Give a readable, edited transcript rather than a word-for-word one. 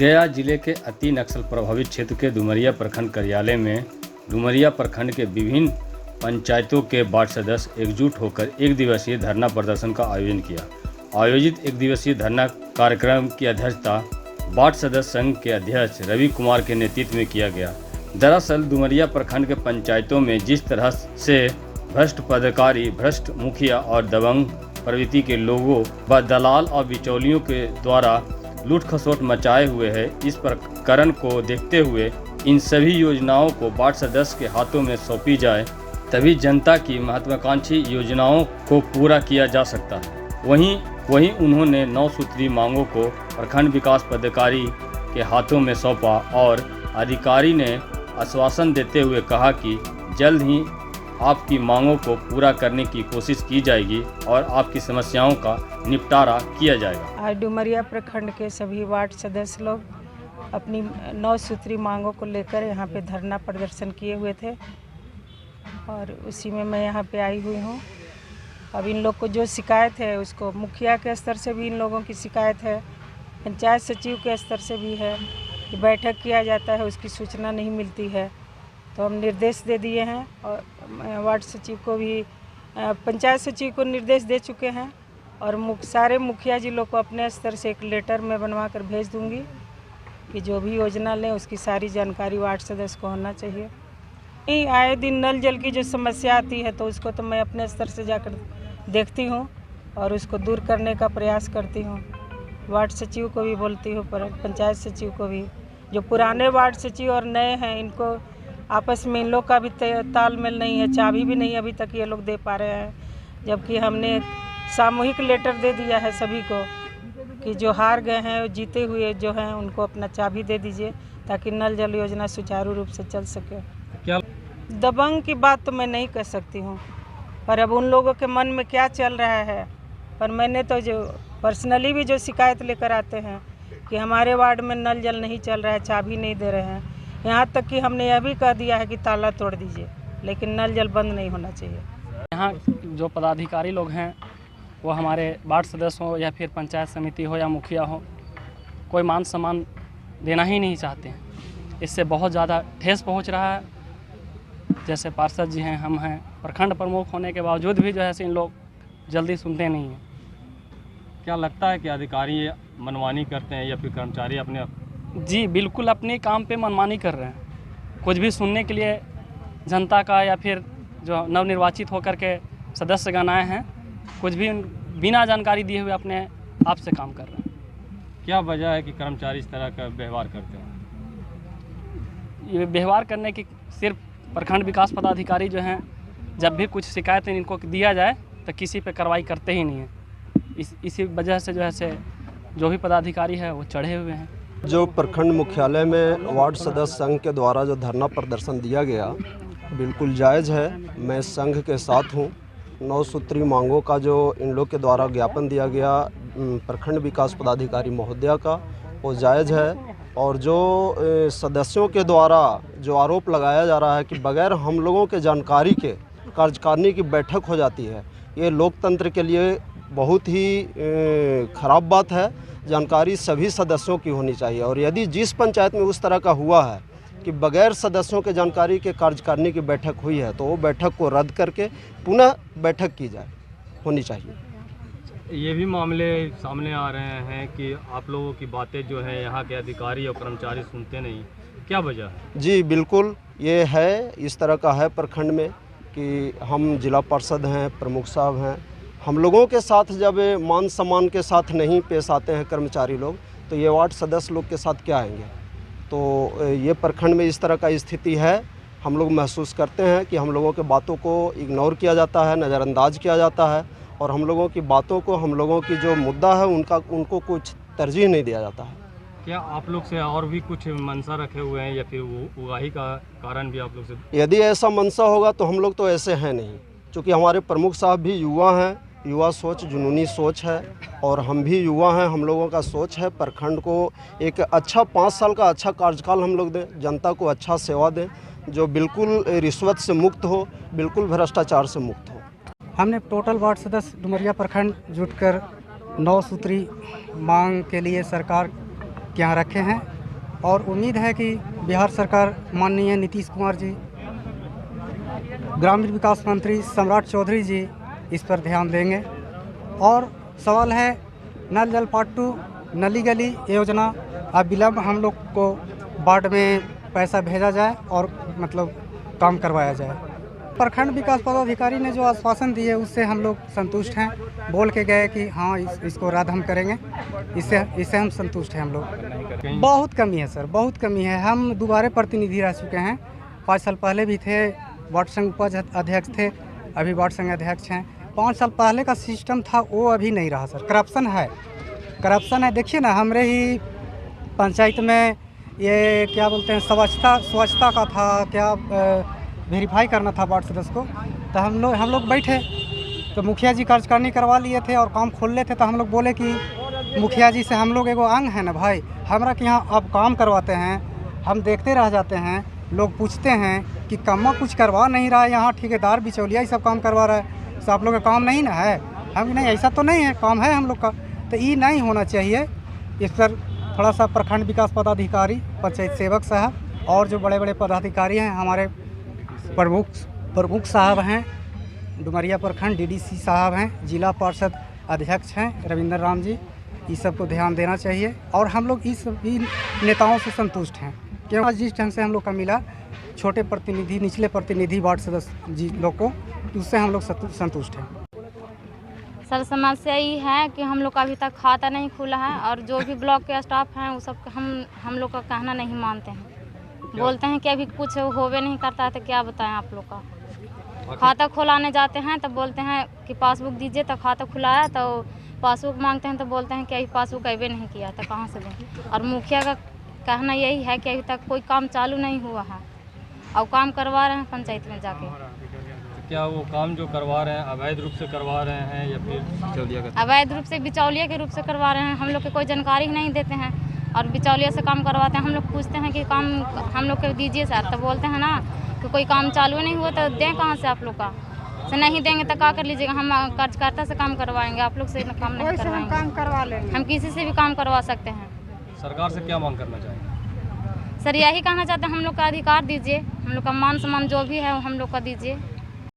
गया जिले के अति नक्सल प्रभावित क्षेत्र के डुमरिया प्रखंड कार्यालय में डुमरिया प्रखंड के विभिन्न पंचायतों के वार्ड सदस्य एकजुट होकर एक दिवसीय धरना प्रदर्शन का आयोजन किया। आयोजित एक दिवसीय धरना कार्यक्रम की अध्यक्षता वार्ड सदस्य संघ के अध्यक्ष रवि कुमार के नेतृत्व में किया गया। दरअसल डुमरिया प्रखंड के पंचायतों में जिस तरह से भ्रष्ट पदाधिकारी, भ्रष्ट मुखिया और दबंग प्रवृत्ति के लोगों व दलाल और बिचौलियों के द्वारा लूट खसोट मचाए हुए है, इस प्रकरण को देखते हुए इन सभी योजनाओं को वार्ड सदस्य के हाथों में सौंपी जाए, तभी जनता की महत्वाकांक्षी योजनाओं को पूरा किया जा सकता है। वहीं उन्होंने 9 सूत्री मांगों को प्रखंड विकास पदाधिकारी के हाथों में सौंपा और अधिकारी ने आश्वासन देते हुए कहा कि जल्द ही आपकी मांगों को पूरा करने की कोशिश की जाएगी और आपकी समस्याओं का निपटारा किया जाएगा। आज डुमरिया प्रखंड के सभी वार्ड सदस्य लोग अपनी 9 सूत्री मांगों को लेकर यहाँ पे धरना प्रदर्शन किए हुए थे और उसी में मैं यहाँ पे आई हुई हूँ। अब इन लोग को जो शिकायत है उसको मुखिया के स्तर से भी इन लोगों की शिकायत है, पंचायत सचिव के स्तर से भी है कि बैठक किया जाता है, उसकी सूचना नहीं मिलती है। तो हम निर्देश दे दिए हैं और वार्ड सचिव को भी, पंचायत सचिव को निर्देश दे चुके हैं और सारे मुखिया जी लोग को अपने स्तर से एक लेटर में बनवा कर भेज दूंगी कि जो भी योजना लें उसकी सारी जानकारी वार्ड सदस्य को होना चाहिए। नहीं, आए दिन नल जल की जो समस्या आती है तो उसको तो मैं अपने स्तर से जाकर देखती हूँ और उसको दूर करने का प्रयास करती हूँ। वार्ड सचिव को भी बोलती हूँ, पंचायत सचिव को भी। जो पुराने वार्ड सचिव और नए हैं इनको आपस में इन लोग का भी तालमेल नहीं है, चाबी भी नहीं अभी तक ये लोग दे पा रहे हैं, जबकि हमने सामूहिक लेटर दे दिया है सभी को कि जो हार गए हैं, जीते हुए जो हैं उनको अपना चाबी दे दीजिए ताकि नल जल योजना सुचारू रूप से चल सके। क्या दबंग की बात तो मैं नहीं कह सकती हूँ, पर अब उन लोगों के मन में क्या चल रहा है। पर मैंने तो जो पर्सनली भी जो शिकायत लेकर आते हैं कि हमारे वार्ड में नल जल नहीं चल रहा है, चाबी नहीं दे रहे हैं, यहाँ तक कि हमने यह भी कह दिया है कि ताला तोड़ दीजिए, लेकिन नल जल बंद नहीं होना चाहिए। यहाँ जो पदाधिकारी लोग हैं वो हमारे वार्ड सदस्य हो या फिर पंचायत समिति हो या मुखिया हो, कोई मान सम्मान देना ही नहीं चाहते हैं। इससे बहुत ज़्यादा ठेस पहुँच रहा है। जैसे पार्षद जी हैं, हम हैं, प्रखंड प्रमुख होने के बावजूद भी जो है इन लोग जल्दी सुनते नहीं हैं। क्या लगता है कि अधिकारी मनमानी करते हैं या फिर कर्मचारी अपने? जी बिल्कुल, अपने काम पे मनमानी कर रहे हैं। कुछ भी सुनने के लिए जनता का या फिर जो नवनिर्वाचित होकर के सदस्यगण आए हैं, कुछ भी बिना जानकारी दिए हुए अपने आप से काम कर रहे हैं। क्या वजह है कि कर्मचारी इस तरह का व्यवहार करते हैं? ये व्यवहार करने की सिर्फ प्रखंड विकास पदाधिकारी जो हैं, जब भी कुछ शिकायत इनको दिया जाए तो किसी पे कार्रवाई करते ही नहीं हैं। इसी वजह से जो है जो भी पदाधिकारी है वो चढ़े हुए हैं। जो प्रखंड मुख्यालय में वार्ड सदस्य संघ के द्वारा जो धरना प्रदर्शन दिया गया बिल्कुल जायज़ है। मैं संघ के साथ हूँ। 9 सूत्री मांगों का जो इन लोग के द्वारा ज्ञापन दिया गया प्रखंड विकास पदाधिकारी महोदया का, वो जायज़ है। और जो सदस्यों के द्वारा जो आरोप लगाया जा रहा है कि बगैर हम लोगों के जानकारी के कार्यकारिणी की बैठक हो जाती है, ये लोकतंत्र के लिए बहुत ही ख़राब बात है। जानकारी सभी सदस्यों की होनी चाहिए और यदि जिस पंचायत में उस तरह का हुआ है कि बगैर सदस्यों के जानकारी के कार्यकारिणी की बैठक हुई है तो वो बैठक को रद्द करके पुनः बैठक की जाए, होनी चाहिए। ये भी मामले सामने आ रहे हैं कि आप लोगों की बातें जो है यहाँ के अधिकारी और कर्मचारी सुनते नहीं, क्या वजह है? जी बिल्कुल, ये है, इस तरह का है प्रखंड में कि हम जिला पार्षद हैं, प्रमुख साहब हैं, हम लोगों के साथ जब मान सम्मान के साथ नहीं पेश आते हैं कर्मचारी लोग, तो ये वार्ड सदस्य लोग के साथ क्या आएंगे। तो ये प्रखंड में इस तरह का स्थिति है। हम लोग महसूस करते हैं कि हम लोगों के बातों को इग्नोर किया जाता है, नज़रअंदाज किया जाता है और हम लोगों की बातों को, हम लोगों की जो मुद्दा है उनको कुछ तरजीह नहीं दिया जाता है। क्या आप लोग से और भी कुछ मंशा रखे हुए हैं या फिर वो उगाही का कारण भी आप लोग से? यदि ऐसा मंशा होगा तो हम लोग तो ऐसे हैं नहीं, क्योंकि हमारे प्रमुख साहब भी युवा हैं, युवा सोच, जुनूनी सोच है और हम भी युवा हैं। हम लोगों का सोच है प्रखंड को एक अच्छा 5 साल का अच्छा कार्यकाल हम लोग दें, जनता को अच्छा सेवा दें, जो बिल्कुल रिश्वत से मुक्त हो, बिल्कुल भ्रष्टाचार से मुक्त हो। हमने टोटल वार्ड सदस्य डुमरिया प्रखंड जुटकर 9 सूत्री मांग के लिए सरकार के यहाँ रखे हैं और उम्मीद है कि बिहार सरकार माननीय नीतीश कुमार जी, ग्रामीण विकास मंत्री सम्राट चौधरी जी इस पर ध्यान देंगे। और सवाल है नल जल पार्ट 2 नली गली योजना अब विलम्ब हम लोग को वार्ड में पैसा भेजा जाए और मतलब काम करवाया जाए। प्रखंड विकास पदाधिकारी ने जो आश्वासन दिए उससे हम लोग संतुष्ट हैं। बोल के गए कि हाँ इसको रद्द हम करेंगे, इससे हम संतुष्ट हैं। हम लोग बहुत कमी है सर, बहुत कमी है। हम दोबारा प्रतिनिधि रह चुके हैं, 5 साल पहले भी थे, वार्ड संघ उपाध्यक्ष थे, अभी वार्ड संघ अध्यक्ष हैं। 5 साल पहले का सिस्टम था वो अभी नहीं रहा सर। करप्शन है। देखिए ना, हमारे ही पंचायत में ये क्या बोलते हैं स्वच्छता का था, क्या वेरीफाई करना था वार्ड सदस्य को, तो हम लोग बैठे तो मुखिया जी कार्यकारिणी करवा लिए थे और काम खोल लेते। तो हम लोग बोले कि मुखिया जी से हम लोग एगो अंग है ना भाई, हमरा के यहाँ अब काम करवाते हैं, हम देखते रह जाते हैं। लोग पूछते हैं कि कम्मा कुछ करवा नहीं रहा है यहाँ, ठेकेदार बिचौलिया ही सब काम करवा रहा है, तो आप लोग का काम नहीं ना है। हम नहीं, ऐसा तो नहीं है, काम है हम लोग का। तो ये नहीं होना चाहिए। इस पर थोड़ा सा प्रखंड विकास पदाधिकारी, पंचायत सेवक साहब और जो बड़े बड़े पदाधिकारी हैं, हमारे प्रमुख साहब हैं, डुमरिया प्रखंड डीडीसी साहब हैं, जिला पार्षद अध्यक्ष हैं रविंद्र राम जी, इस सब को ध्यान देना चाहिए। और हम लोग इस नेताओं से संतुष्ट हैं क्योंकि जिस ढंग से हम लोग का मिला छोटे प्रतिनिधि, निचले प्रतिनिधि वार्ड सदस्य जी लोग को, उससे हम लोग संतुष्ट हैं। सर समस्या ये है कि हम लोग का अभी तक खाता नहीं खुला है और जो भी ब्लॉक के स्टाफ हैं वो सब हम लोग का कहना नहीं मानते हैं। बोलते हैं कि अभी कुछ होवे नहीं करता है। तो क्या बताएं आप लोग का, खाता खुलाने जाते हैं तो बोलते हैं कि पासबुक दीजिए, तो खाता खुलाया तो पासबुक मांगते हैं तो बोलते हैं कि अभी पासबुक अभी नहीं किया, तो कहाँ से दें। और मुखिया का कहना यही है कि अभी तक कोई काम चालू नहीं हुआ है और काम करवा रहे हैं पंचायत में जाके। क्या वो काम जो करवा रहे हैं अवैध रूप से करवा रहे हैं या फिर बिचौलिया का? अवैध रूप से, बिचौलिया के रूप से करवा रहे हैं। हम लोग को कोई जानकारी नहीं देते हैं और बिचौलिया से काम करवाते हैं। हम लोग पूछते हैं कि काम हम लोग को दीजिए सर, तो बोलते हैं ना कि कोई काम चालू नहीं हुआ तो दें कहाँ से आप लोग का। से नहीं देंगे तो क्या कर लीजिएगा, हम कार्यकर्ता से काम करवाएंगे, आप लोग से काम नहीं करवाएंगे। काम करवा लेंगे, हम किसी से भी काम करवा सकते हैं। सरकार से क्या मांग करना चाहेंगे? सर यही कहना चाहते हैं, हम लोग का अधिकार दीजिए, हम लोग का मान सम्मान जो भी है हम लोग का दीजिए।